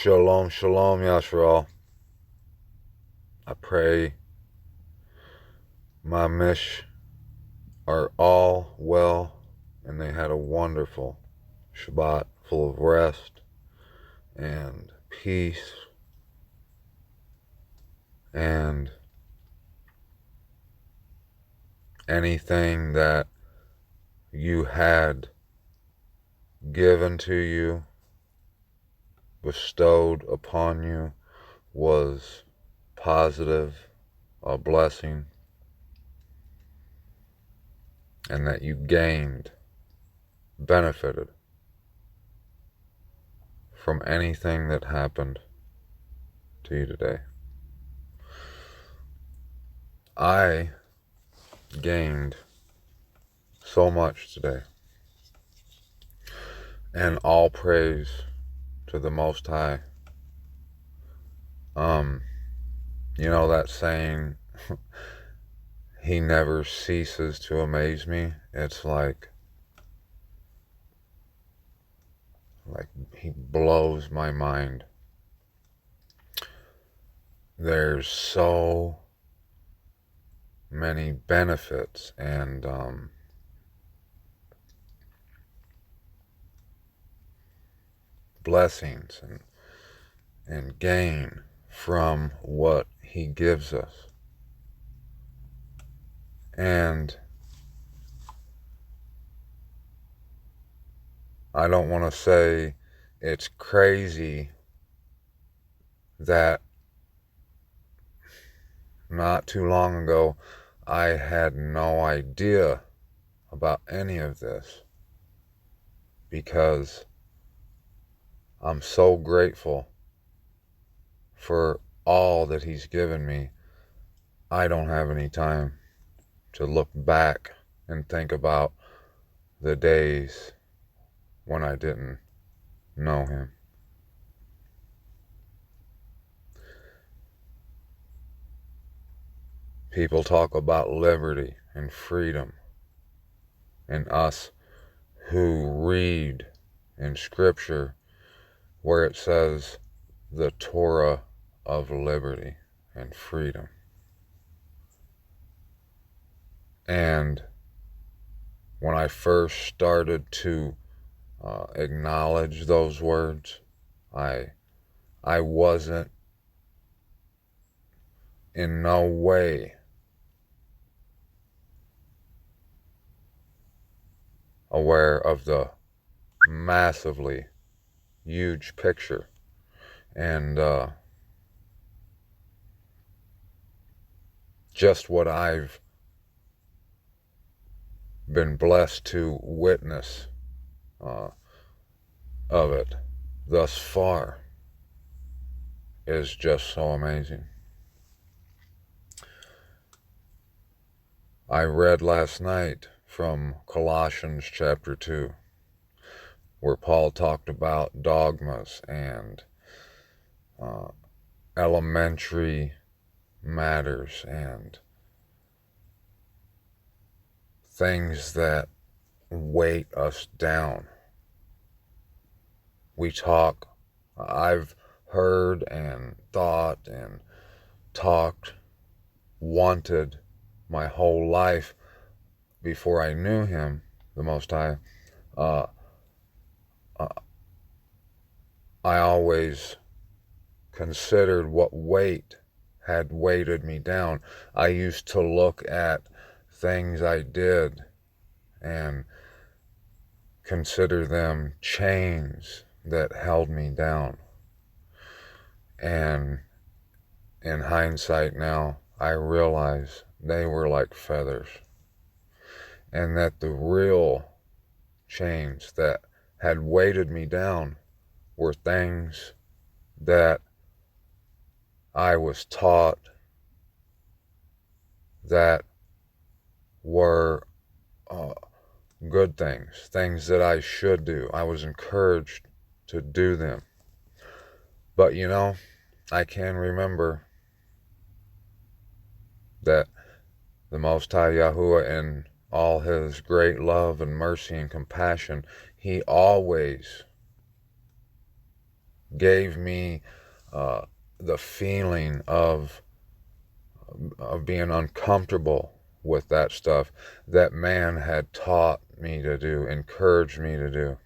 Shalom, shalom, Yashral. I pray my mish are all well and they had a wonderful Shabbat full of rest and peace and anything that you had given to you, bestowed upon you, was positive, a blessing, and that you gained, benefited from anything that happened to you today. I gained so much today, and all praise to the Most High. You know that saying, he never ceases to amaze me? It's like he blows my mind. There's so many benefits and blessings and gain from what he gives us. And I don't want to say it's crazy that not too long ago I had no idea about any of this, because I'm so grateful for all that he's given me. I don't have any time to look back and think about the days when I didn't know him. People talk about liberty and freedom, and us who read in Scripture where it says the Torah of liberty and freedom. And when I first started to acknowledge those words, I wasn't in no way aware of the massively huge picture and just what I've been blessed to witness of it thus far is just so amazing. I read last night from Colossians chapter 2, where Paul talked about dogmas and elementary matters and things that weight us down. I've heard and thought and talked, wanted my whole life before I knew him, the Most High. I always considered what weight had weighted me down. I used to look at things I did and consider them chains that held me down. And in hindsight now, I realize they were like feathers. And that the real chains that had weighted me down were things that I was taught that were good things that I should do. I was encouraged to do them. But you know, I can remember that the Most High Yahuwah, in all his great love and mercy and compassion, he always gave me the feeling of being uncomfortable with that stuff that man had taught me to do, encouraged me to do.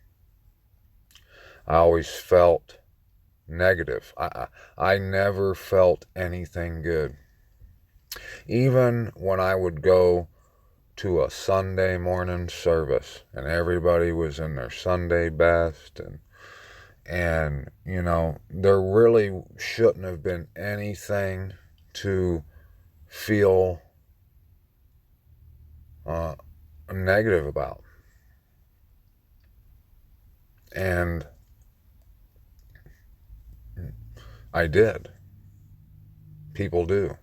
I always felt negative. I never felt anything good. Even when I would go to a Sunday morning service and everybody was in their Sunday best, and you know, there really shouldn't have been anything to feel negative about. And I did. People do.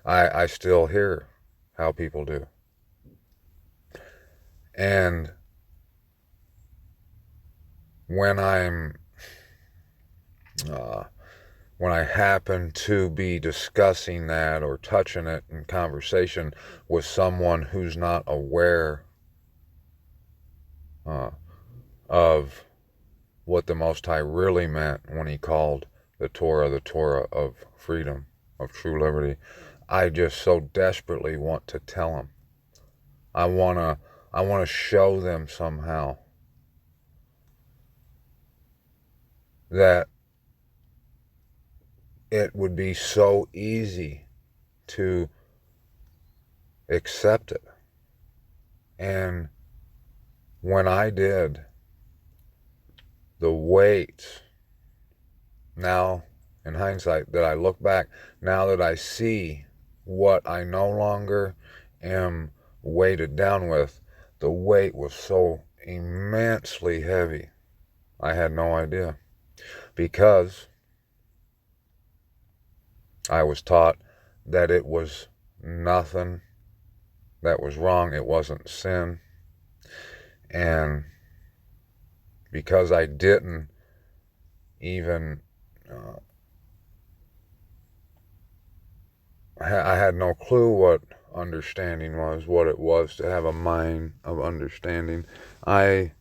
I still hear how people do. And when when I happen to be discussing that or touching it in conversation with someone who's not aware of what the Most High really meant when he called the Torah of freedom, of true liberty, I just so desperately want to tell them. I want to show them somehow that it would be so easy to accept it. And when I did, the weight, now in hindsight that I look back, now that I see what I no longer am weighted down with, the weight was so immensely heavy. I had no idea, because I was taught that it was nothing that was wrong. It wasn't sin. And because I didn't even, I had no clue what understanding was, what it was to have a mind of understanding. I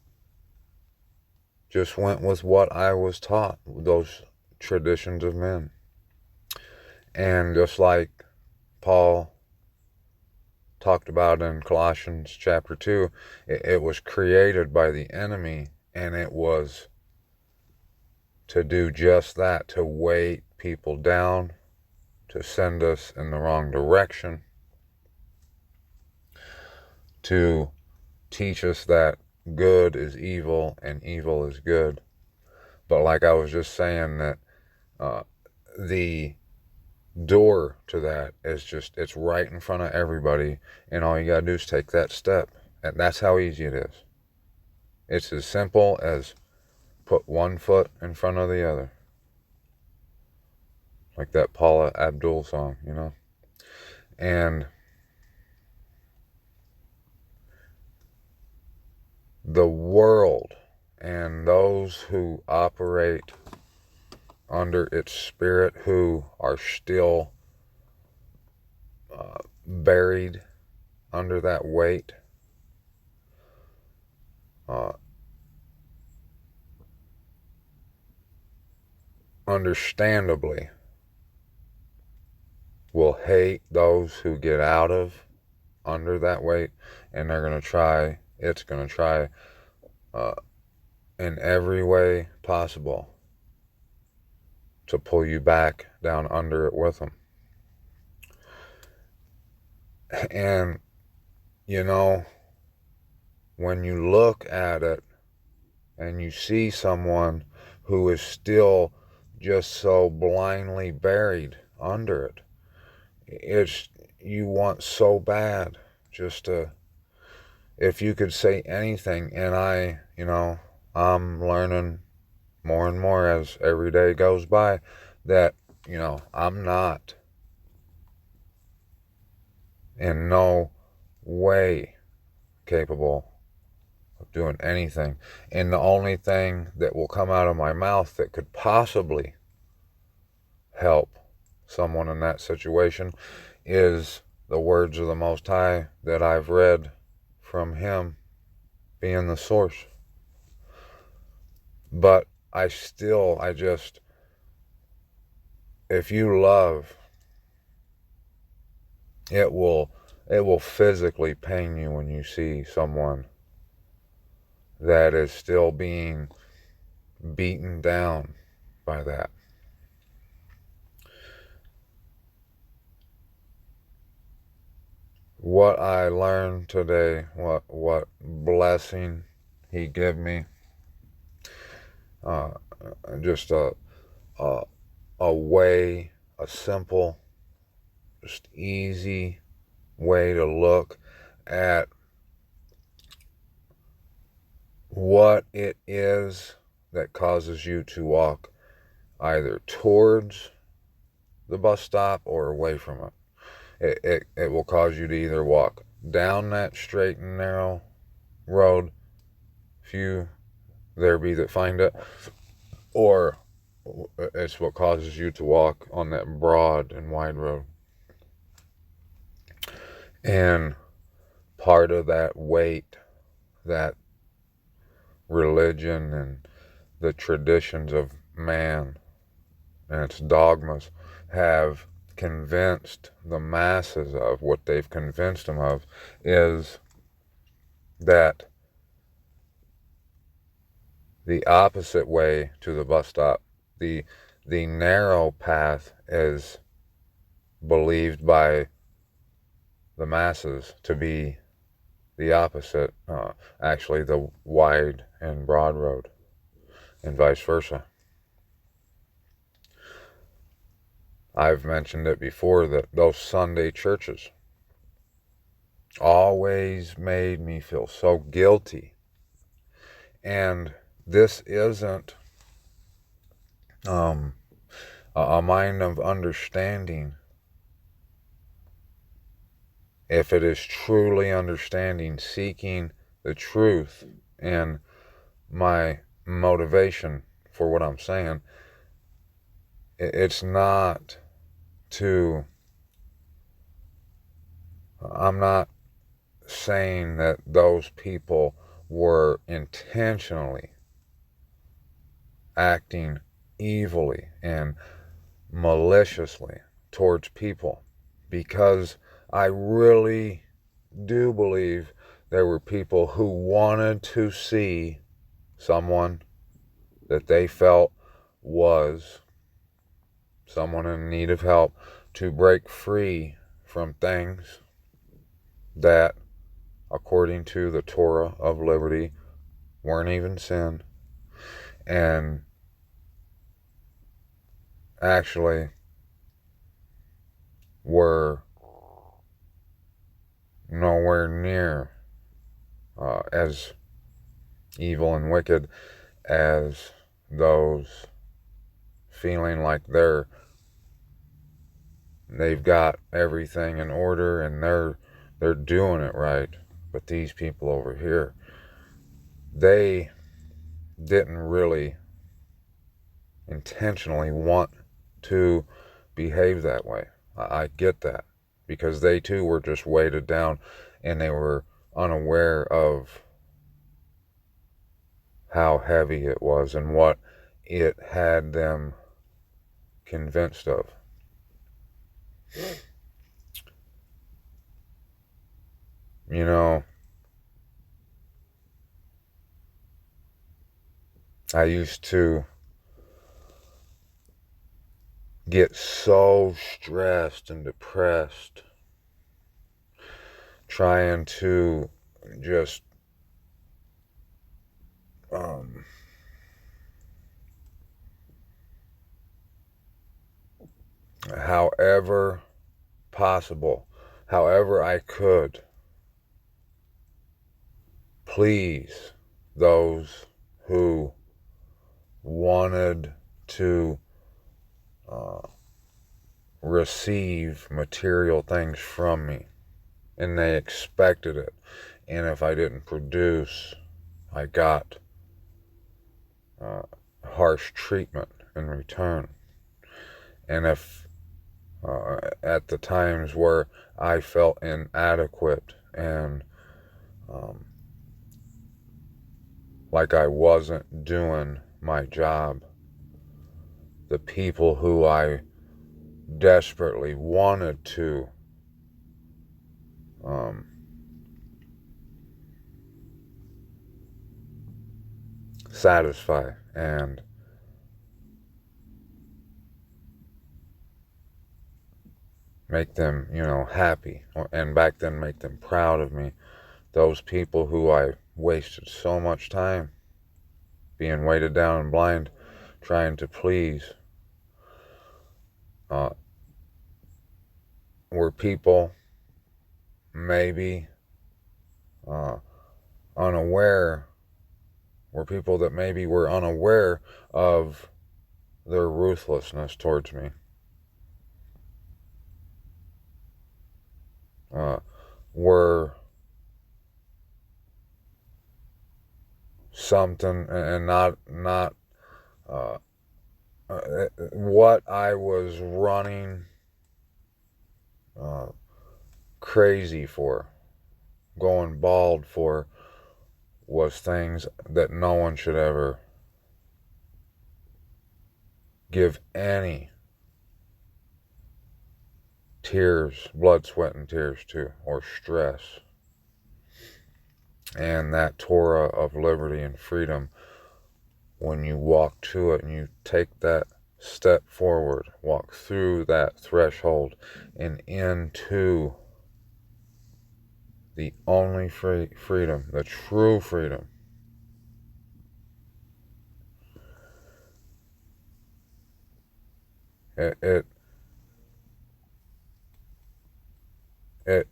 just went with what I was taught, those traditions of men. And just like Paul talked about in Colossians chapter 2, it was created by the enemy, and it was to do just that, to weight people down, to send us in the wrong direction, to teach us that good is evil and evil is good. But like I was just saying, that the door to that is just, it's right in front of everybody, and all you gotta do is take that step. And that's how easy it is. It's as simple as put one foot in front of the other, like that Paula Abdul song, you know. And the world and those who operate under its spirit, who are still buried under that weight, understandably will hate those who get out of under that weight, and they're going to try, it's going to try in every way possible to pull you back down under it with them. And, you know, when you look at it and you see someone who is still just so blindly buried under it, it's, you want so bad just to, if you could say anything. And I'm learning more and more as every day goes by that, I'm not in no way capable of doing anything. And the only thing that will come out of my mouth that could possibly help someone in that situation is the words of the Most High that I've read from Him being the source. But if you love, it will physically pain you when you see someone that is still being beaten down by that. What I learned today, what blessing he gave me, just a way, a simple, just easy way to look at what it is that causes you to walk either towards the bus stop or away from it. It will cause you to either walk down that straight and narrow road, few there be that find it, or it's what causes you to walk on that broad and wide road. And part of that weight that religion and the traditions of man and its dogmas have convinced the masses of, what they've convinced them of, is that the opposite way to the bus stop, the narrow path, is believed by the masses to be the opposite, actually the wide and broad road, and vice versa. I've mentioned it before that those Sunday churches always made me feel so guilty. And this isn't a mind of understanding. If it is truly understanding, seeking the truth, and my motivation for what I'm saying, it's not to, I'm not saying that those people were intentionally acting evilly and maliciously towards people, because I really do believe there were people who wanted to see someone that they felt was someone in need of help to break free from things that, according to the Torah of liberty, weren't even sin, and actually were nowhere near as evil and wicked as those feeling like they've got everything in order and they're doing it right. But these people over here, they didn't really intentionally want to behave that way. I get that, because they too were just weighted down and they were unaware of how heavy it was and what it had them convinced of. You know, I used to get so stressed and depressed trying to just however possible, however I could, please those who wanted to receive material things from me, and they expected it, and if I didn't produce, I got harsh treatment in return. And if at the times where I felt inadequate and like I wasn't doing my job, the people who I desperately wanted to satisfy and make them, happy, and back then make them proud of me. Those people who I wasted so much time being weighted down and blind, trying to please, uh, were people maybe uh, unaware, were people that maybe were unaware of their ruthlessness towards me. Were something and not what I was running crazy for, going bald for, was things that no one should ever give any tears, blood, sweat, and tears to, or stress. And that Torah of liberty and freedom, when you walk to it and you take that step forward, walk through that threshold and into the only freedom, the true freedom, it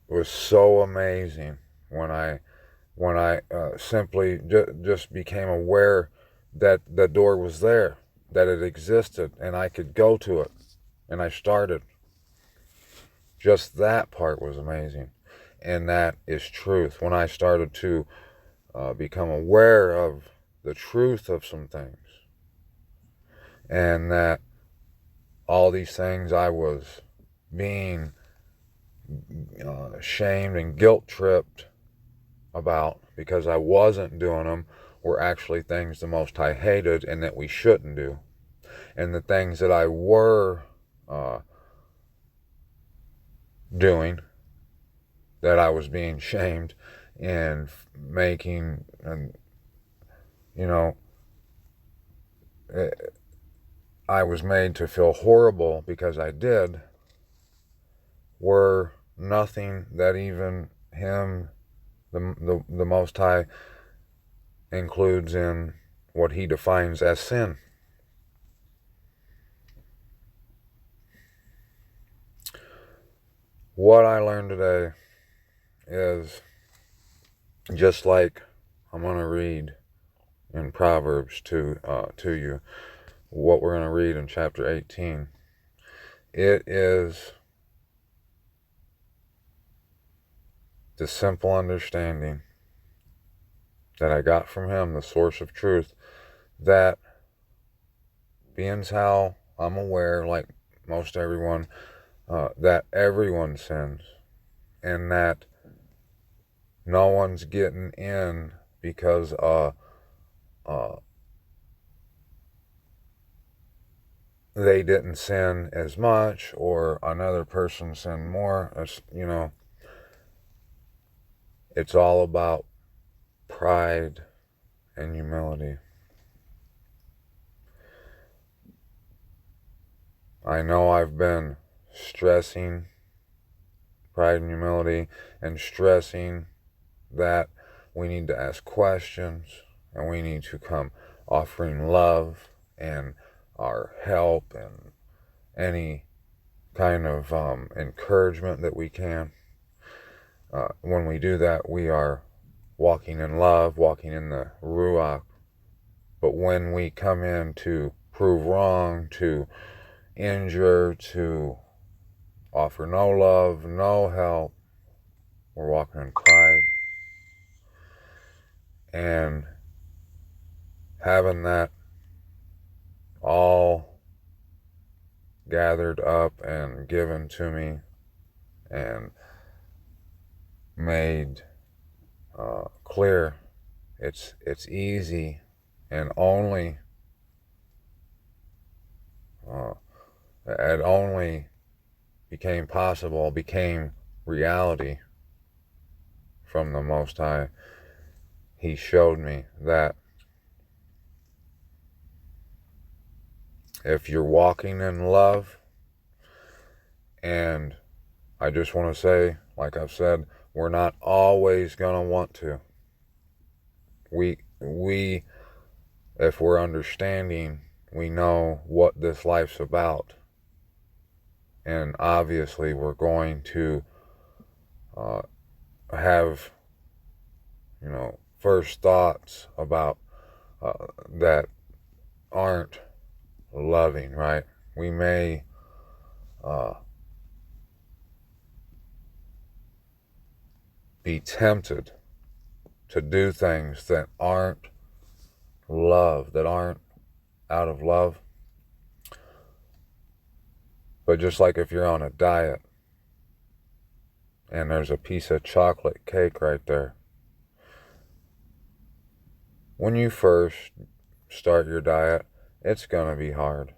was so amazing when I simply just became aware that the door was there, that it existed, and I could go to it, and I started. Just that part was amazing, and that is truth. When I started to become aware of the truth of some things, and that all these things I was being shamed and guilt tripped about because I wasn't doing them were actually things the Most High hated and that we shouldn't do. And the things that I were doing, that I was being shamed and making, and I was made to feel horrible because I did, were nothing that even him, the Most High, includes in what he defines as sin. What I learned today is, just like I'm going to read in Proverbs to you, what we're going to read in chapter 18. It is the simple understanding that I got from him, the source of truth, that being how I'm aware, like most everyone, that everyone sins, and that no one's getting in because they didn't sin as much, or another person sinned more. It's all about pride and humility. I know I've been stressing pride and humility, and stressing that we need to ask questions, and we need to come offering love and our help and any kind of encouragement that we can. When we do that, we are walking in love, walking in the Ruach. But when we come in to prove wrong, to injure, to offer no love, no help, we're walking in pride. And having that all gathered up and given to me and made clear, it's easy, and only It only became possible, became reality from the Most High. He showed me that if you're walking in love, and I just want to say, like I've said, we're not always going to want to. We, if we're understanding, we know what this life's about. And obviously we're going to have, first thoughts about that aren't loving, right? We may be tempted to do things that aren't love, that aren't out of love. But just like if you're on a diet and there's a piece of chocolate cake right there, when you first start your diet, it's going to be hard.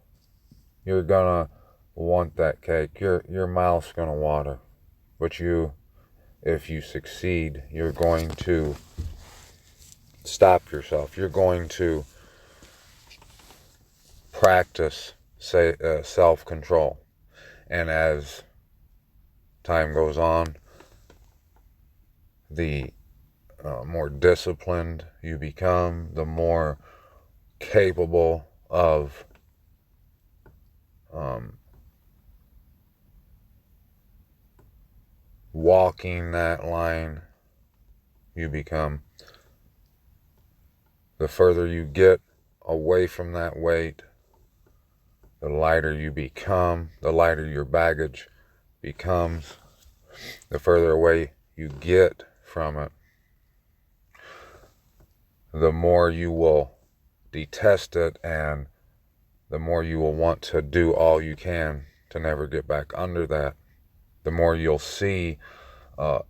You're going to want that cake. Your mouth's going to water. But if you succeed, you're going to stop yourself. You're going to practice self-control. And as time goes on, the more disciplined you become, the more capable of walking that line you become. The further you get away from that weight, the lighter you become, the lighter your baggage becomes, the further away you get from it, the more you will detest it, and the more you will want to do all you can to never get back under that. The more you'll see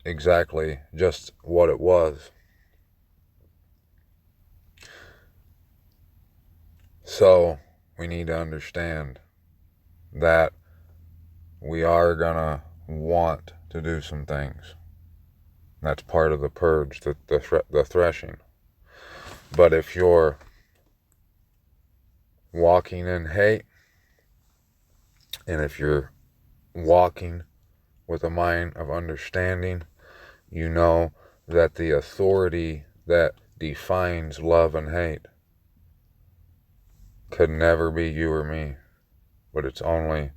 exactly just what it was. So we need to understand that we are gonna want to do some things. That's part of the purge, the threshing. But if you're walking in hate, and if you're walking with a mind of understanding, you know that the authority that defines love and hate could never be you or me, but it's only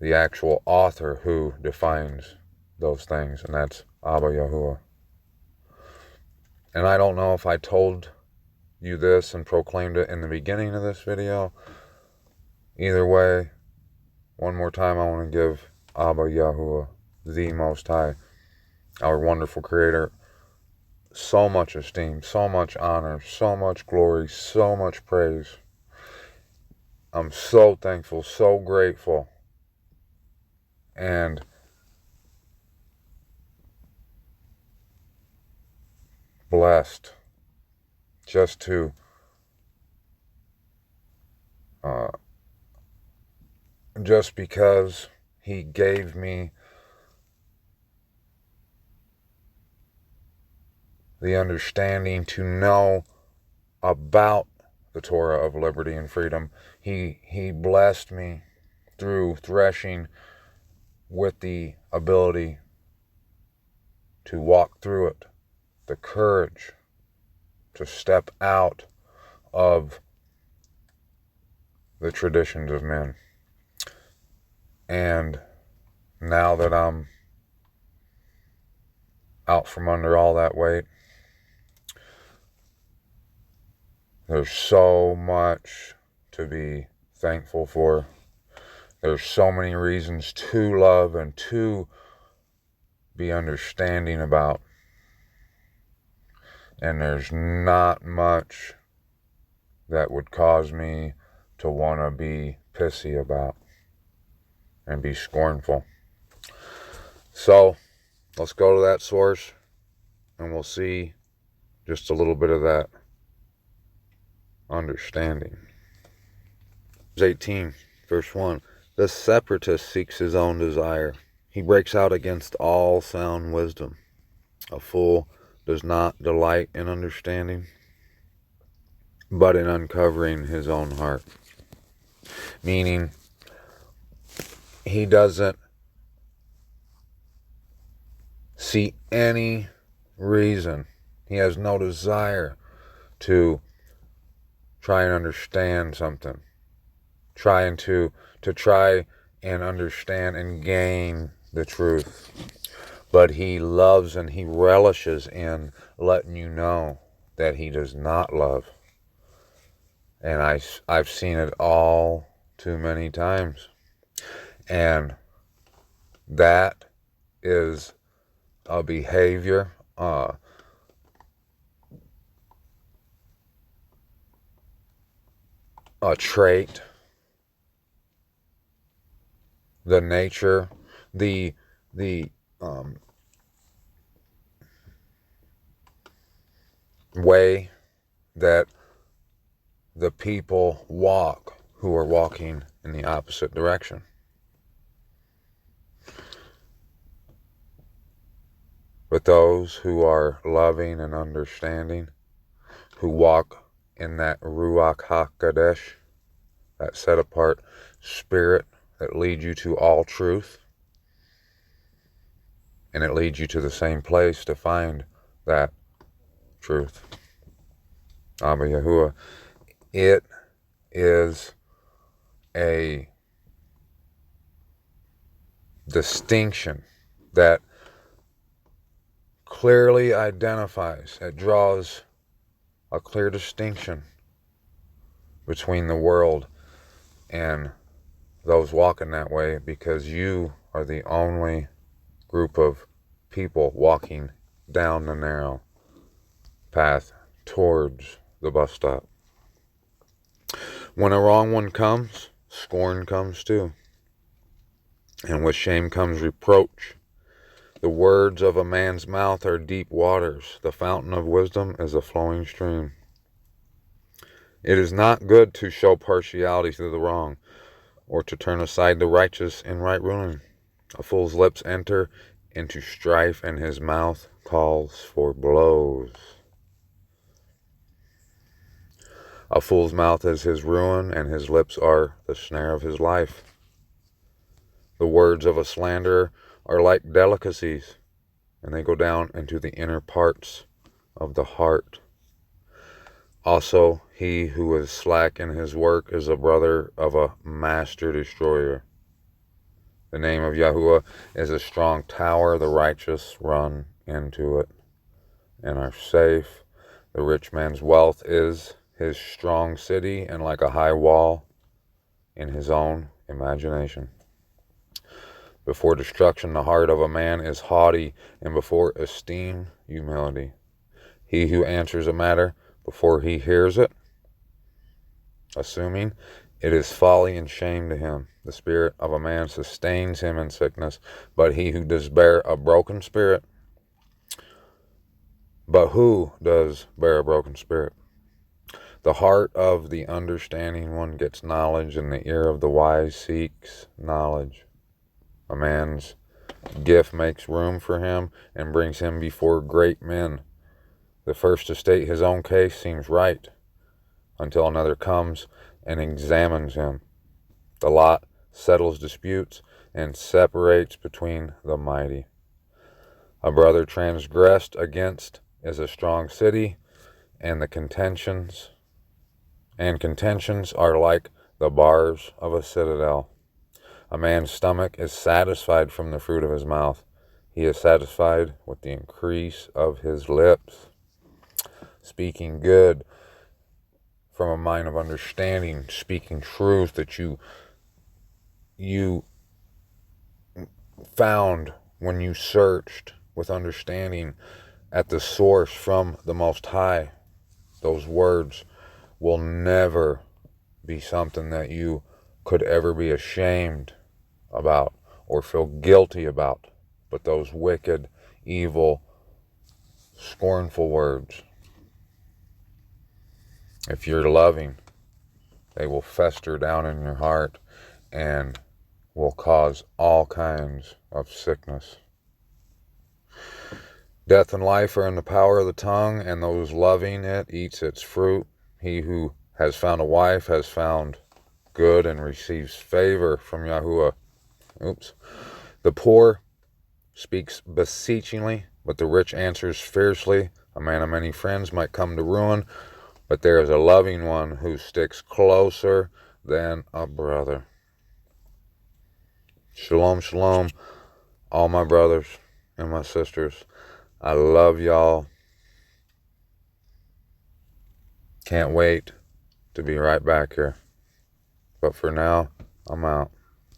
the actual author who defines those things, and that's Abba Yahuwah. And I don't know if I told you this and proclaimed it in the beginning of this video. Either way, one more time I want to give Abba Yahuwah, the Most High, our wonderful Creator, so much esteem, so much honor, so much glory, so much praise. I'm so thankful, so grateful, and blessed just to just because he gave me the understanding to know about the Torah of liberty and freedom. He blessed me through threshing with the ability to walk through it, the courage to step out of the traditions of men. And now that I'm out from under all that weight, there's so much to be thankful for. There's so many reasons to love and to be understanding about. And there's not much that would cause me to want to be pissy about and be scornful. So let's go to that source and we'll see just a little bit of that understanding. 18, verse 1. The separatist seeks his own desire. He breaks out against all sound wisdom. A fool does not delight in understanding, but in uncovering his own heart. Meaning, he doesn't see any reason. He has no desire to try and understand something. Trying to try and understand and gain the truth. But he loves and he relishes in letting you know that he does not love. And I've seen it all too many times. And that is a behavior, a trait, the nature, the way that the people walk who are walking in the opposite direction. But those who are loving and understanding, who walk in that Ruach HaKodesh, that set apart spirit that leads you to all truth, and it leads you to the same place to find that truth. Abba Yahuwah. It is a distinction that clearly identifies, it draws a clear distinction between the world and those walking that way, because you are the only group of people walking down the narrow path towards the bus stop. When a wrong one comes, scorn comes too. And with shame comes reproach. The words of a man's mouth are deep waters. The fountain of wisdom is a flowing stream. It is not good to show partiality to the wrong, or to turn aside the righteous in right ruling. A fool's lips enter into strife, and his mouth calls for blows. A fool's mouth is his ruin, and his lips are the snare of his life. The words of a slanderer are like delicacies, and they go down into the inner parts of the heart. Also, he who is slack in his work is a brother of a master destroyer. The name of Yahuwah is a strong tower. The righteous run into it and are safe. The rich man's wealth is his strong city, and like a high wall in his own imagination. Before destruction, the heart of a man is haughty, and before esteem, humility. He who answers a matter before he hears it, assuming, it is folly and shame to him. The spirit of a man sustains him in sickness, but he who does bear a broken spirit, but who does bear a broken spirit? The heart of the understanding one gets knowledge, and the ear of the wise seeks knowledge. A man's gift makes room for him and brings him before great men. The first to state his own case seems right, until another comes and examines him. The lot settles disputes and separates between the mighty. A brother transgressed against is a strong city, and contentions are like the bars of a citadel. A man's stomach is satisfied from the fruit of his mouth. He is satisfied with the increase of his lips. Speaking good from a mind of understanding, speaking truth that you found when you searched with understanding at the source from the Most High. Those words will never be something that you could ever be ashamed about or feel guilty about. But those wicked, evil, scornful words, if you're loving, They will fester down in your heart and will cause all kinds of sickness. Death and life are in the power of the tongue, and those loving it eats its fruit. He who has found a wife has found good and receives favor from Yahuwah. The poor speaks beseechingly, but the rich answers fiercely. A man of many friends might come to ruin, but there is a loving one who sticks closer than a brother. Shalom, shalom, all my brothers and my sisters. I love y'all. Can't wait to be right back here. But for now, I'm out.